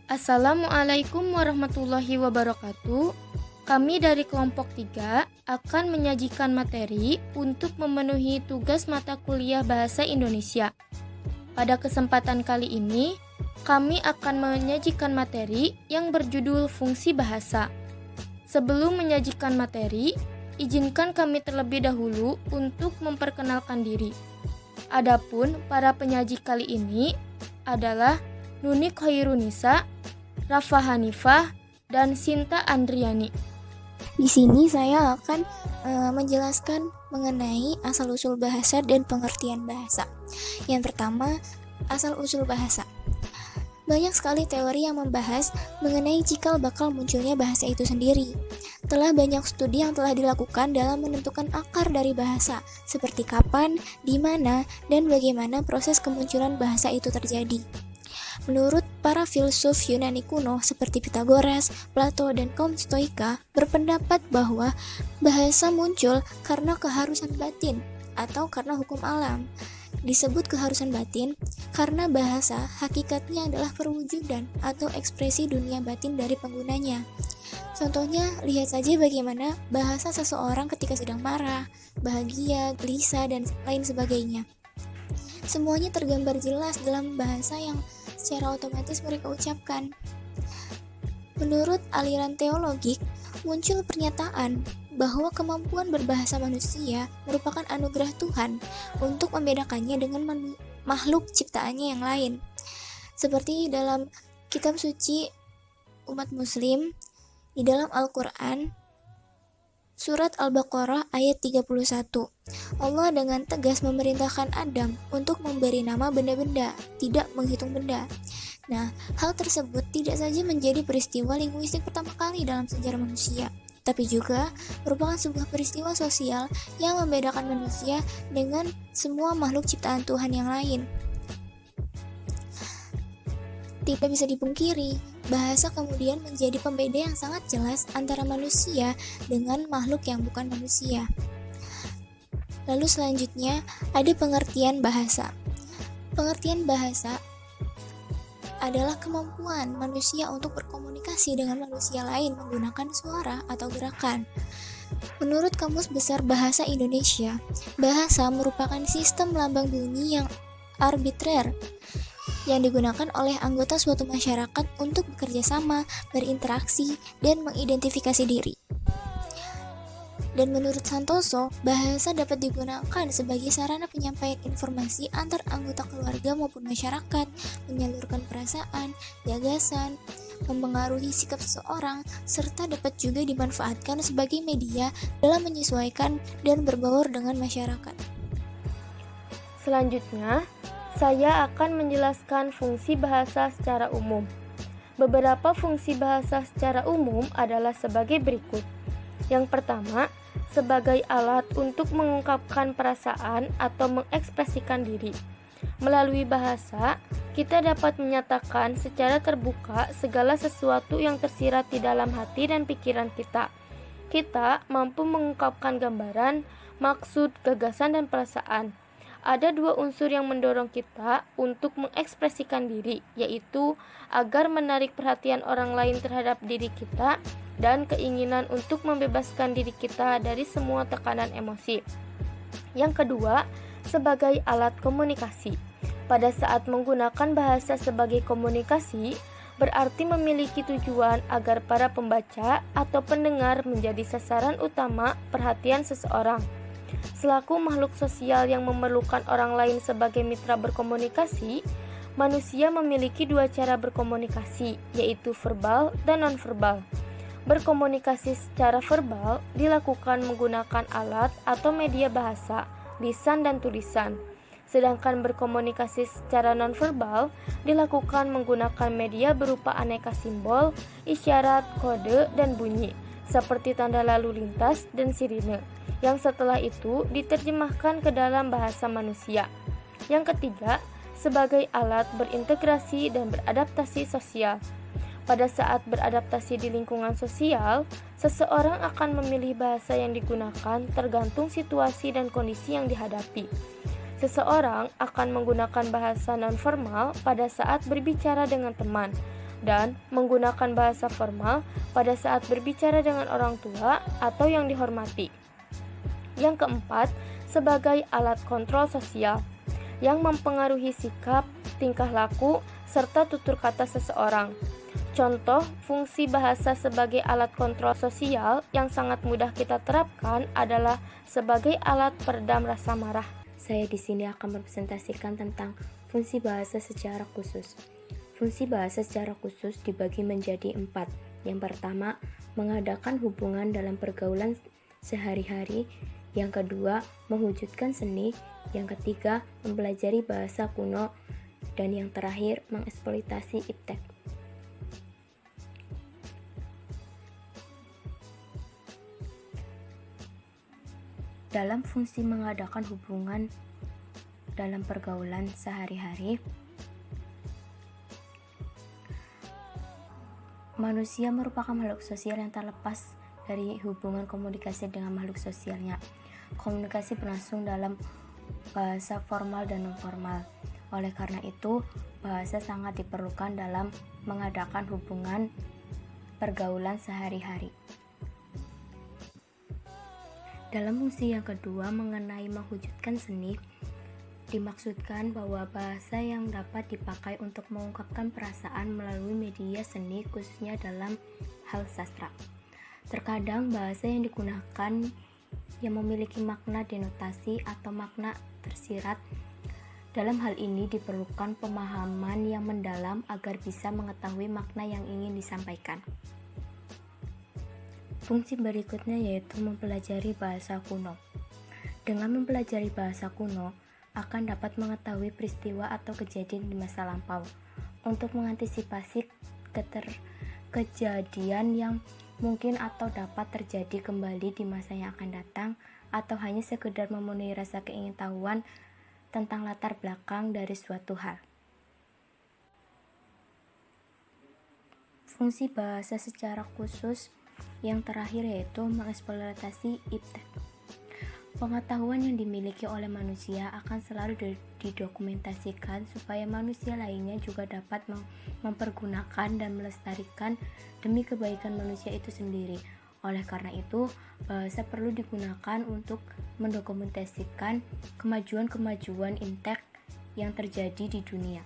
Assalamualaikum warahmatullahi wabarakatuh. Kami dari kelompok 3 akan menyajikan materi untuk memenuhi tugas mata kuliah Bahasa Indonesia. Pada kesempatan kali ini, kami akan menyajikan materi yang berjudul Fungsi Bahasa. Sebelum menyajikan materi, izinkan kami terlebih dahulu untuk memperkenalkan diri. Adapun para penyaji kali ini adalah Nuni Khairunisa, Rafa Hanifah, dan Sinta Andriani. Di sini saya akan menjelaskan mengenai asal-usul bahasa dan pengertian bahasa. Yang pertama, asal-usul bahasa. Banyak sekali teori yang membahas mengenai cikal bakal munculnya bahasa itu sendiri. Telah banyak studi yang telah dilakukan dalam menentukan akar dari bahasa, seperti kapan, di mana, dan bagaimana proses kemunculan bahasa itu terjadi. Menurut para filsuf Yunani kuno seperti Pitagoras, Plato, dan kaum Stoika berpendapat bahwa bahasa muncul karena keharusan batin atau karena hukum alam. Disebut keharusan batin karena bahasa hakikatnya adalah perwujudan atau ekspresi dunia batin dari penggunanya. Contohnya, lihat saja bagaimana bahasa seseorang ketika sedang marah, bahagia, gelisah, dan lain sebagainya. Semuanya tergambar jelas dalam bahasa yang secara otomatis mereka ucapkan. Menurut aliran teologik, muncul pernyataan bahwa kemampuan berbahasa manusia merupakan anugerah Tuhan untuk membedakannya dengan makhluk ciptaannya yang lain. Seperti dalam kitab suci umat muslim, di dalam Al-Quran, Surat Al-Baqarah ayat 31. Allah dengan tegas memerintahkan Adam untuk memberi nama benda-benda, tidak menghitung benda. Nah, hal tersebut tidak saja menjadi peristiwa linguistik pertama kali dalam sejarah manusia, tapi juga merupakan sebuah peristiwa sosial yang membedakan manusia dengan semua makhluk ciptaan Tuhan yang lain. Tidak bisa dipungkiri, bahasa kemudian menjadi pembeda yang sangat jelas antara manusia dengan makhluk yang bukan manusia. Lalu selanjutnya, ada pengertian bahasa. Pengertian bahasa adalah kemampuan manusia untuk berkomunikasi dengan manusia lain menggunakan suara atau gerakan. Menurut Kamus Besar Bahasa Indonesia, bahasa merupakan sistem lambang bunyi yang arbitrer yang digunakan oleh anggota suatu masyarakat untuk bekerja sama, berinteraksi, dan mengidentifikasi diri. Dan menurut Santoso, bahasa dapat digunakan sebagai sarana penyampaian informasi antar anggota keluarga maupun masyarakat, menyalurkan perasaan, gagasan, mempengaruhi sikap seseorang, serta dapat juga dimanfaatkan sebagai media dalam menyesuaikan dan berbaur dengan masyarakat. Selanjutnya, saya akan menjelaskan fungsi bahasa secara umum. Beberapa fungsi bahasa secara umum adalah sebagai berikut. Yang pertama, sebagai alat untuk mengungkapkan perasaan atau mengekspresikan diri. Melalui bahasa, kita dapat menyatakan secara terbuka segala sesuatu yang tersirat di dalam hati dan pikiran kita. Kita mampu mengungkapkan gambaran, maksud, gagasan, dan perasaan. Ada dua unsur yang mendorong kita untuk mengekspresikan diri, yaitu agar menarik perhatian orang lain terhadap diri kita dan keinginan untuk membebaskan diri kita dari semua tekanan emosi. Yang kedua, sebagai alat komunikasi. Pada saat menggunakan bahasa sebagai komunikasi, berarti memiliki tujuan agar para pembaca atau pendengar menjadi sasaran utama perhatian seseorang. Selaku makhluk sosial yang memerlukan orang lain sebagai mitra berkomunikasi, manusia memiliki dua cara berkomunikasi, yaitu verbal dan non-verbal. Berkomunikasi secara verbal dilakukan menggunakan alat atau media bahasa, lisan dan tulisan. Sedangkan berkomunikasi secara non-verbal dilakukan menggunakan media berupa aneka simbol, isyarat, kode, dan bunyi, seperti tanda lalu lintas dan sirine, yang setelah itu diterjemahkan ke dalam bahasa manusia. Yang ketiga, sebagai alat berintegrasi dan beradaptasi sosial. Pada saat beradaptasi di lingkungan sosial, seseorang akan memilih bahasa yang digunakan tergantung situasi dan kondisi yang dihadapi. Seseorang akan menggunakan bahasa non-formal pada saat berbicara dengan teman, dan menggunakan bahasa formal pada saat berbicara dengan orang tua atau yang dihormati. Yang keempat, sebagai alat kontrol sosial yang mempengaruhi sikap, tingkah laku, serta tutur kata seseorang. Contoh fungsi bahasa sebagai alat kontrol sosial yang sangat mudah kita terapkan adalah sebagai alat peredam rasa marah. Saya di sini akan merepresentasikan tentang fungsi bahasa secara khusus. Fungsi bahasa secara khusus dibagi menjadi 4. Yang pertama, mengadakan hubungan dalam pergaulan sehari-hari. Yang kedua, mewujudkan seni. Yang ketiga, mempelajari bahasa kuno. Dan yang terakhir, mengeksploitasi iptek. Dalam fungsi mengadakan hubungan dalam pergaulan sehari-hari, manusia merupakan makhluk sosial yang tak lepas dari hubungan komunikasi dengan makhluk sosialnya. Komunikasi berlangsung dalam bahasa formal dan non-formal. Oleh karena itu, bahasa sangat diperlukan dalam mengadakan hubungan pergaulan sehari-hari. Dalam fungsi yang kedua mengenai mewujudkan seni, dimaksudkan bahwa bahasa yang dapat dipakai untuk mengungkapkan perasaan melalui media seni, khususnya dalam hal sastra. Terkadang bahasa yang digunakan yang memiliki makna denotasi atau makna tersirat. Dalam hal ini diperlukan pemahaman yang mendalam agar bisa mengetahui makna yang ingin disampaikan. Fungsi berikutnya yaitu mempelajari bahasa kuno. Dengan mempelajari bahasa kuno, akan dapat mengetahui peristiwa atau kejadian di masa lampau untuk mengantisipasi kejadian yang mungkin atau dapat terjadi kembali di masa yang akan datang, atau hanya sekedar memenuhi rasa keingintahuan tentang latar belakang dari suatu hal. Fungsi bahasa secara khusus yang terakhir yaitu mengeksploitasi iptek. Pengetahuan yang dimiliki oleh manusia akan selalu didokumentasikan supaya manusia lainnya juga dapat mempergunakan dan melestarikan demi kebaikan manusia itu sendiri. Oleh karena itu, bahasa perlu digunakan untuk mendokumentasikan kemajuan-kemajuan iptek yang terjadi di dunia.